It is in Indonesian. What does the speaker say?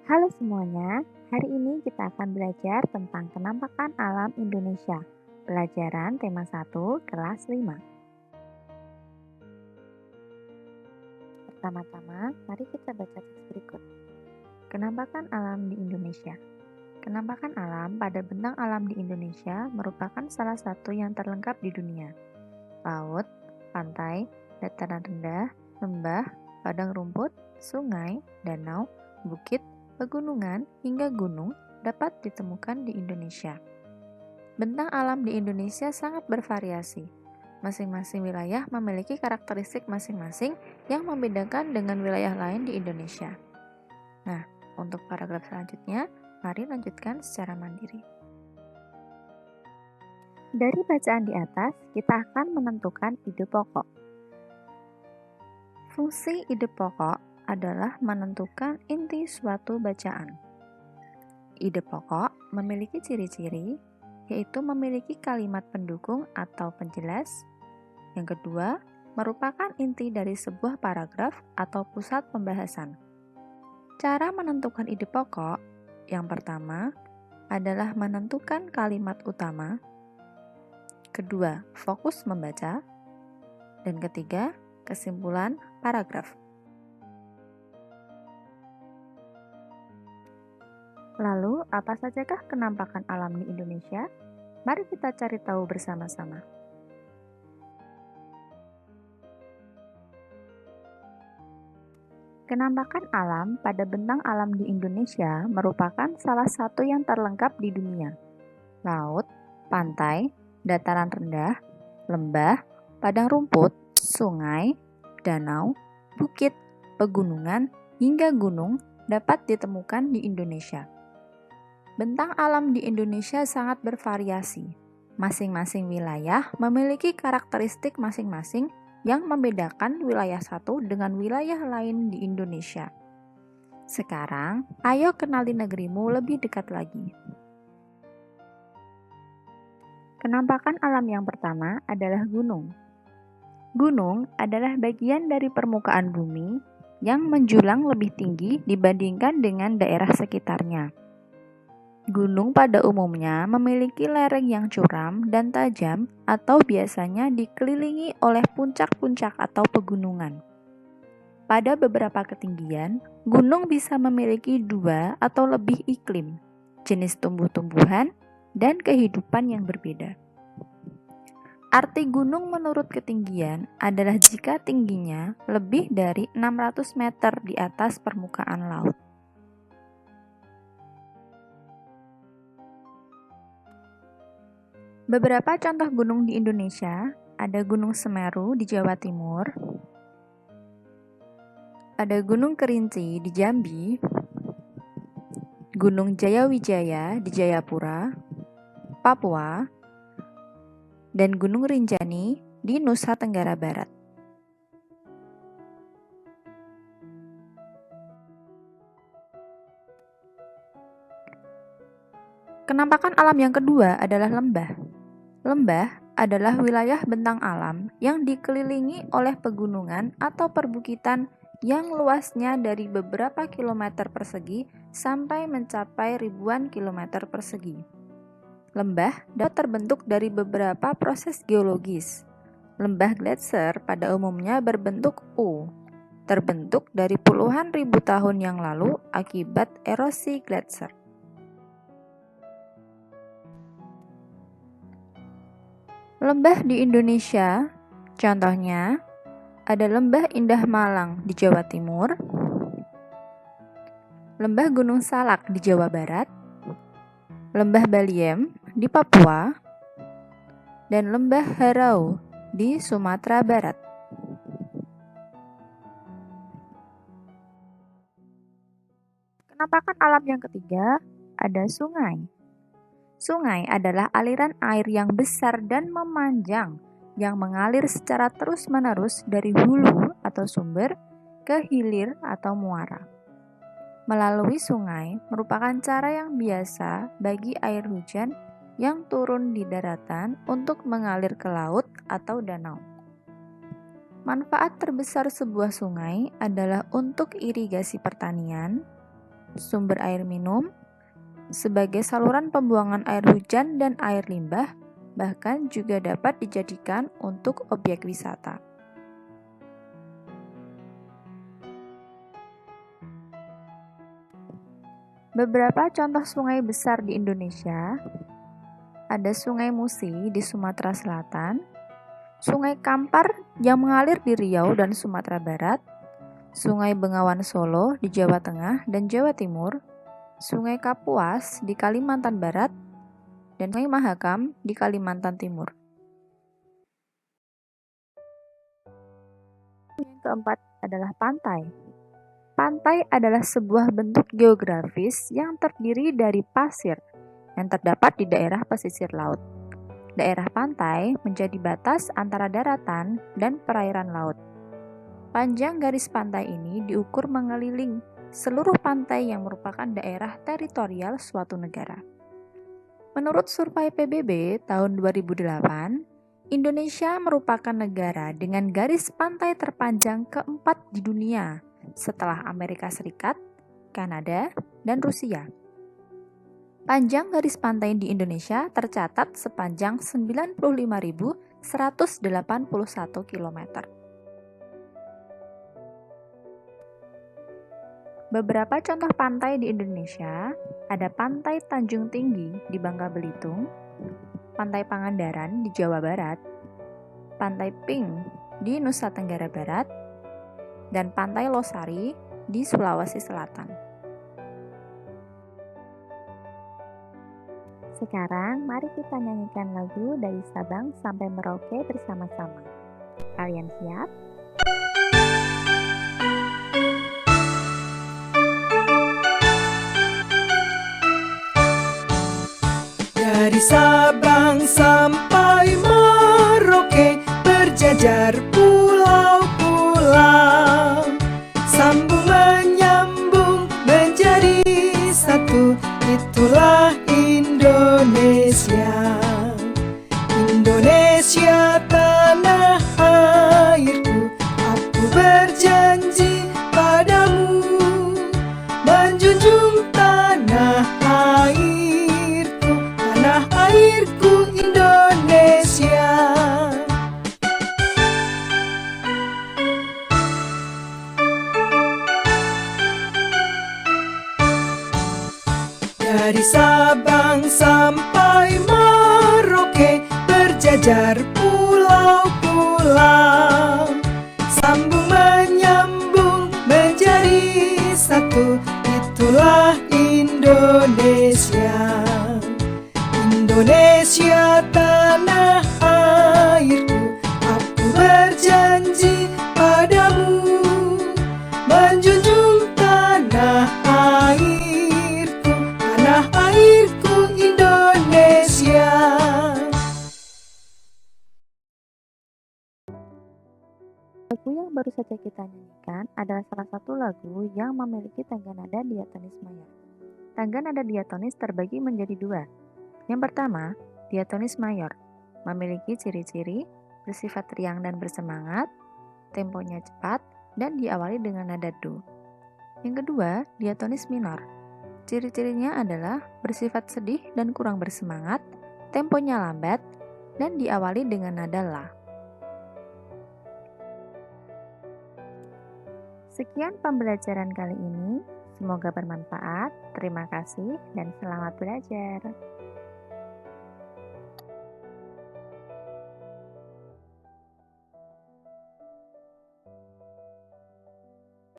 Halo semuanya, hari ini kita akan belajar tentang penampakan alam Indonesia. Pelajaran tema 1 kelas 5. Pertama-tama, mari kita baca teks berikut. Penampakan alam di Indonesia. Penampakan alam pada bentang alam di Indonesia merupakan salah satu yang terlengkap di dunia. Laut, pantai, dataran rendah, lembah, padang rumput, sungai, danau, bukit, pegunungan, hingga gunung dapat ditemukan di Indonesia. Bentang alam di Indonesia sangat bervariasi. Masing-masing wilayah memiliki karakteristik masing-masing yang membedakan dengan wilayah lain di Indonesia. Nah, untuk paragraf selanjutnya, mari lanjutkan secara mandiri. Dari bacaan di atas, kita akan menentukan ide pokok. Fungsi ide pokok adalah menentukan inti suatu bacaan. Ide pokok memiliki ciri-ciri, yaitu memiliki kalimat pendukung atau penjelas. Yang kedua, merupakan inti dari sebuah paragraf atau pusat pembahasan. Cara menentukan ide pokok, yang pertama adalah menentukan kalimat utama, kedua, fokus membaca, dan ketiga, kesimpulan paragraf. Lalu, apa sajakah penampakan alam di Indonesia? Mari kita cari tahu bersama-sama. Penampakan alam pada bentang alam di Indonesia merupakan salah satu yang terlengkap di dunia. Laut, pantai, dataran rendah, lembah, padang rumput, sungai, danau, bukit, pegunungan, hingga gunung dapat ditemukan di Indonesia. Bentang alam di Indonesia sangat bervariasi. Masing-masing wilayah memiliki karakteristik masing-masing yang membedakan wilayah satu dengan wilayah lain di Indonesia. Sekarang, ayo kenali negerimu lebih dekat lagi. Penampakan alam yang pertama adalah gunung. Gunung adalah bagian dari permukaan bumi yang menjulang lebih tinggi dibandingkan dengan daerah sekitarnya. Gunung pada umumnya memiliki lereng yang curam dan tajam atau biasanya dikelilingi oleh puncak-puncak atau pegunungan. Pada beberapa ketinggian, gunung bisa memiliki 2 atau lebih iklim, jenis tumbuh-tumbuhan, dan kehidupan yang berbeda. Arti gunung menurut ketinggian adalah jika tingginya lebih dari 600 meter di atas permukaan laut. Beberapa contoh gunung di Indonesia, ada Gunung Semeru di Jawa Timur, ada Gunung Kerinci di Jambi, Gunung Jayawijaya di Jayapura, Papua, dan Gunung Rinjani di Nusa Tenggara Barat. Penampakan alam yang kedua adalah lembah. Lembah adalah wilayah bentang alam yang dikelilingi oleh pegunungan atau perbukitan yang luasnya dari beberapa kilometer persegi sampai mencapai ribuan kilometer persegi. Lembah dapat terbentuk dari beberapa proses geologis. Lembah gletser pada umumnya berbentuk U, terbentuk dari puluhan ribu tahun yang lalu akibat erosi gletser. Lembah di Indonesia, contohnya ada Lembah Indah Malang di Jawa Timur, Lembah Gunung Salak di Jawa Barat, Lembah Baliem di Papua, dan Lembah Harau di Sumatera Barat. Penampakan alam yang ketiga ada sungai. Sungai adalah aliran air yang besar dan memanjang yang mengalir secara terus-menerus dari hulu atau sumber ke hilir atau muara. Melalui sungai merupakan cara yang biasa bagi air hujan yang turun di daratan untuk mengalir ke laut atau danau. Manfaat terbesar sebuah sungai adalah untuk irigasi pertanian, sumber air minum, sebagai saluran pembuangan air hujan dan air limbah, bahkan juga dapat dijadikan untuk objek wisata. Beberapa contoh sungai besar di Indonesia, ada Sungai Musi di Sumatera Selatan, Sungai Kampar yang mengalir di Riau dan Sumatera Barat, Sungai Bengawan Solo di Jawa Tengah dan Jawa Timur, Sungai Kapuas di Kalimantan Barat, dan Sungai Mahakam di Kalimantan Timur. Yang keempat adalah pantai. Pantai adalah sebuah bentuk geografis yang terdiri dari pasir yang terdapat di daerah pesisir laut. Daerah pantai menjadi batas antara daratan dan perairan laut. Panjang garis pantai ini diukur mengeliling seluruh pantai yang merupakan daerah teritorial suatu negara. Menurut survei PBB tahun 2008, Indonesia merupakan negara dengan garis pantai terpanjang keempat di dunia setelah Amerika Serikat, Kanada, dan Rusia. Panjang garis pantai di Indonesia tercatat sepanjang 95.181 km. Beberapa contoh pantai di Indonesia, ada Pantai Tanjung Tinggi di Bangka Belitung, Pantai Pangandaran di Jawa Barat, Pantai Pink di Nusa Tenggara Barat, dan Pantai Losari di Sulawesi Selatan. Sekarang mari kita nyanyikan lagu dari Sabang sampai Merauke bersama-sama. Kalian siap? Dari Sabang sampai Merauke berjajar pulau-pulau, sambung menyambung menjadi satu, itulah Indonesia. Indonesia tanah airku, aku berjanji padamu menjunjung tanah airku, tanah airku Indonesia. Dari Sabang sampai Merauke berjajar pulau-pulau, sambung menyambung menjadi satu, itulah Indonesia. Indonesia tanah airku, aku berjanji padamu menjunjung tanah airku, tanah airku Indonesia. Lagu yang baru saja kita nyanyikan adalah salah satu lagu yang memiliki tangga nada diatonis mayor. Tangga nada diatonis terbagi menjadi dua. Yang pertama, diatonis mayor, memiliki ciri-ciri bersifat riang dan bersemangat, temponya cepat, dan diawali dengan nada do. Yang kedua, diatonis minor. Ciri-cirinya adalah bersifat sedih dan kurang bersemangat, temponya lambat, dan diawali dengan nada la. Sekian pembelajaran kali ini, semoga bermanfaat. Terima kasih dan selamat belajar.